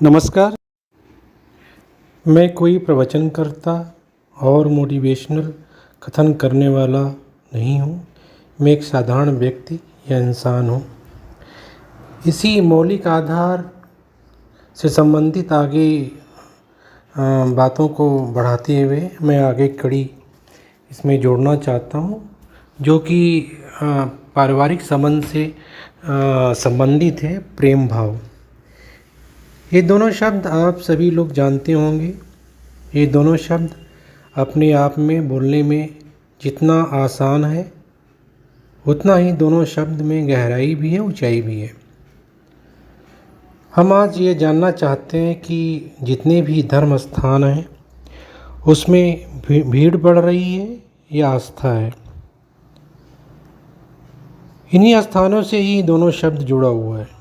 नमस्कार। मैं कोई प्रवचनकर्ता और मोटिवेशनल कथन करने वाला नहीं हूँ। मैं एक साधारण व्यक्ति या इंसान हूँ। इसी मौलिक आधार से संबंधित आगे बातों को बढ़ाते हुए मैं आगे कड़ी इसमें जोड़ना चाहता हूँ, जो कि पारिवारिक संबंध से संबंधित है। प्रेम भाव, ये दोनों शब्द आप सभी लोग जानते होंगे। ये दोनों शब्द अपने आप में बोलने में जितना आसान है, उतना ही दोनों शब्द में गहराई भी है, ऊंचाई भी है। हम आज ये जानना चाहते हैं कि जितने भी धर्म स्थान हैं उसमें भीड़ बढ़ रही है या आस्था है। इन्हीं स्थानों से ही दोनों शब्द जुड़ा हुआ है।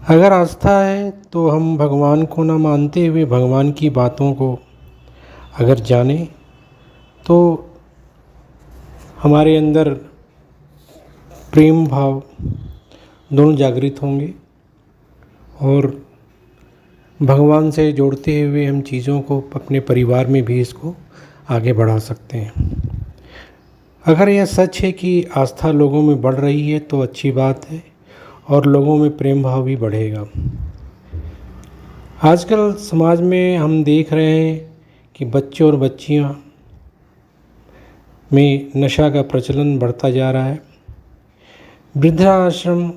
अगर आस्था है तो हम भगवान को न मानते हुए भगवान की बातों को अगर जाने तो हमारे अंदर प्रेम भाव दोनों जागृत होंगे और भगवान से जोड़ते हुए हम चीज़ों को अपने परिवार में भी इसको आगे बढ़ा सकते हैं। अगर यह सच है कि आस्था लोगों में बढ़ रही है तो अच्छी बात है और लोगों में प्रेम भाव भी बढ़ेगा। आजकल समाज में हम देख रहे हैं कि बच्चे और बच्चियां में नशा का प्रचलन बढ़ता जा रहा है। वृद्धाश्रम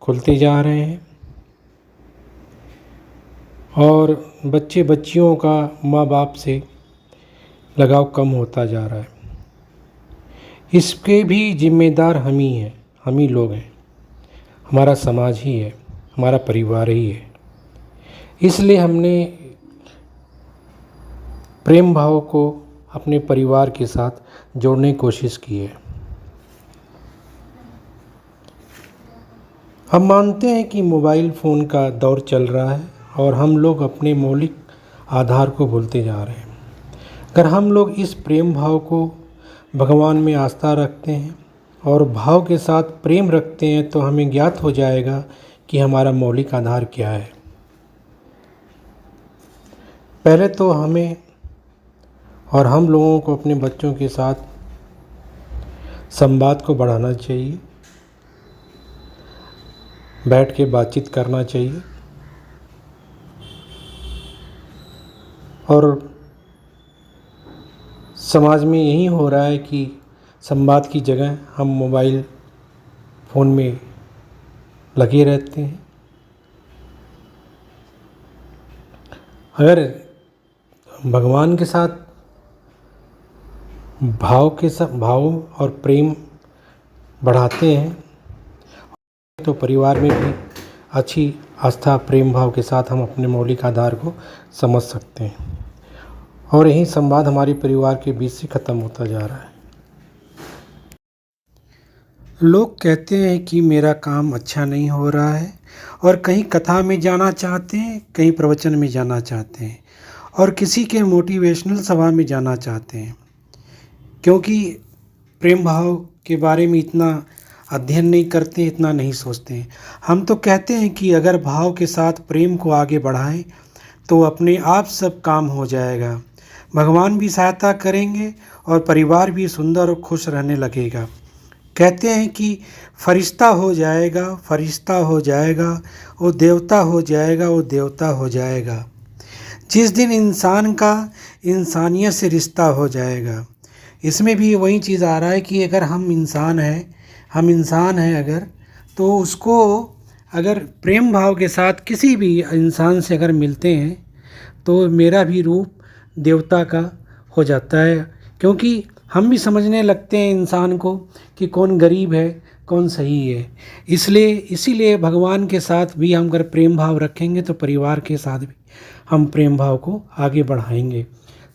खुलते जा रहे हैं और बच्चे बच्चियों का माँ बाप से लगाव कम होता जा रहा है। इसके भी जिम्मेदार हम ही हैं, हम ही लोग हैं। हमारा समाज ही है, हमारा परिवार ही है। इसलिए हमने प्रेम भाव को अपने परिवार के साथ जोड़ने की कोशिश की है। हम मानते हैं कि मोबाइल फ़ोन का दौर चल रहा है और हम लोग अपने मौलिक आधार को भूलते जा रहे हैं। अगर हम लोग इस प्रेम भाव को भगवान में आस्था रखते हैं और भाव के साथ प्रेम रखते हैं तो हमें ज्ञात हो जाएगा कि हमारा मौलिक आधार क्या है। पहले तो हमें और हम लोगों को अपने बच्चों के साथ संवाद को बढ़ाना चाहिए, बैठ के बातचीत करना चाहिए और समाज में यही हो रहा है कि संवाद की जगह हम मोबाइल फ़ोन में लगे रहते हैं। अगर भगवान के साथ भाव और प्रेम बढ़ाते हैं तो परिवार में भी अच्छी आस्था प्रेम भाव के साथ हम अपने मौलिक आधार को समझ सकते हैं और यही संवाद हमारे परिवार के बीच से ख़त्म होता जा रहा है। लोग कहते हैं कि मेरा काम अच्छा नहीं हो रहा है और कहीं कथा में जाना चाहते हैं, कहीं प्रवचन में जाना चाहते हैं और किसी के मोटिवेशनल सभा में जाना चाहते हैं, क्योंकि प्रेम भाव के बारे में इतना अध्ययन नहीं करते, इतना नहीं सोचते हैं। हम तो कहते हैं कि अगर भाव के साथ प्रेम को आगे बढ़ाएं तो अपने आप सब काम हो जाएगा। भगवान भी सहायता करेंगे और परिवार भी सुंदर और खुश रहने लगेगा। कहते हैं कि फरिश्ता हो जाएगा, फरिश्ता हो जाएगा, वो देवता हो जाएगा, वो देवता हो जाएगा। जिस दिन इंसान का इंसानियत से रिश्ता हो जाएगा। इसमें भी वही चीज़ आ रहा है कि अगर हम इंसान हैं अगर, तो उसको अगर प्रेम भाव के साथ किसी भी इंसान से अगर मिलते हैं तो मेरा भी रूप देवता का हो जाता है, क्योंकि हम भी समझने लगते हैं इंसान को कि कौन गरीब है, कौन सही है। इसीलिए भगवान के साथ भी हम अगर प्रेम भाव रखेंगे तो परिवार के साथ भी हम प्रेम भाव को आगे बढ़ाएंगे।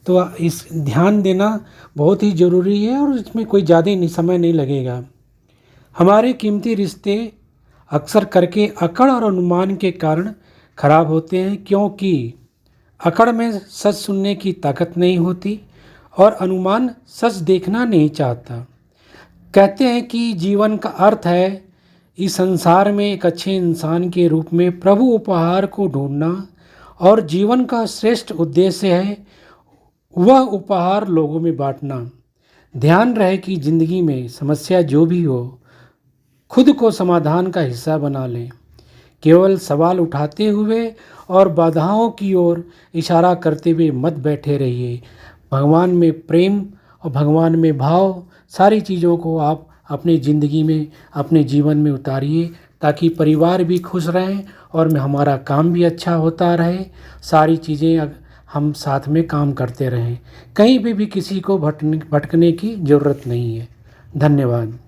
तो इस ध्यान देना बहुत ही ज़रूरी है और इसमें कोई ज़्यादा समय नहीं लगेगा। हमारे कीमती रिश्ते अक्सर करके अकड़ और अनुमान के कारण खराब होते हैं, क्योंकि अकड़ में सच सुनने की ताकत नहीं होती और अनुमान सच देखना नहीं चाहता। कहते हैं कि जीवन का अर्थ है इस संसार में एक अच्छे इंसान के रूप में प्रभु उपहार को ढूंढना और जीवन का श्रेष्ठ उद्देश्य है वह उपहार लोगों में बांटना। ध्यान रहे कि जिंदगी में समस्या जो भी हो खुद को समाधान का हिस्सा बना लें। केवल सवाल उठाते हुए और बाधाओं की ओर इशारा करते हुए मत बैठे रहिए। भगवान में प्रेम और भगवान में भाव सारी चीज़ों को आप अपनी ज़िंदगी में अपने जीवन में उतारिए ताकि परिवार भी खुश रहें और हमारा काम भी अच्छा होता रहे। सारी चीज़ें हम साथ में काम करते रहें। कहीं भी किसी को भटकने की ज़रूरत नहीं है। धन्यवाद।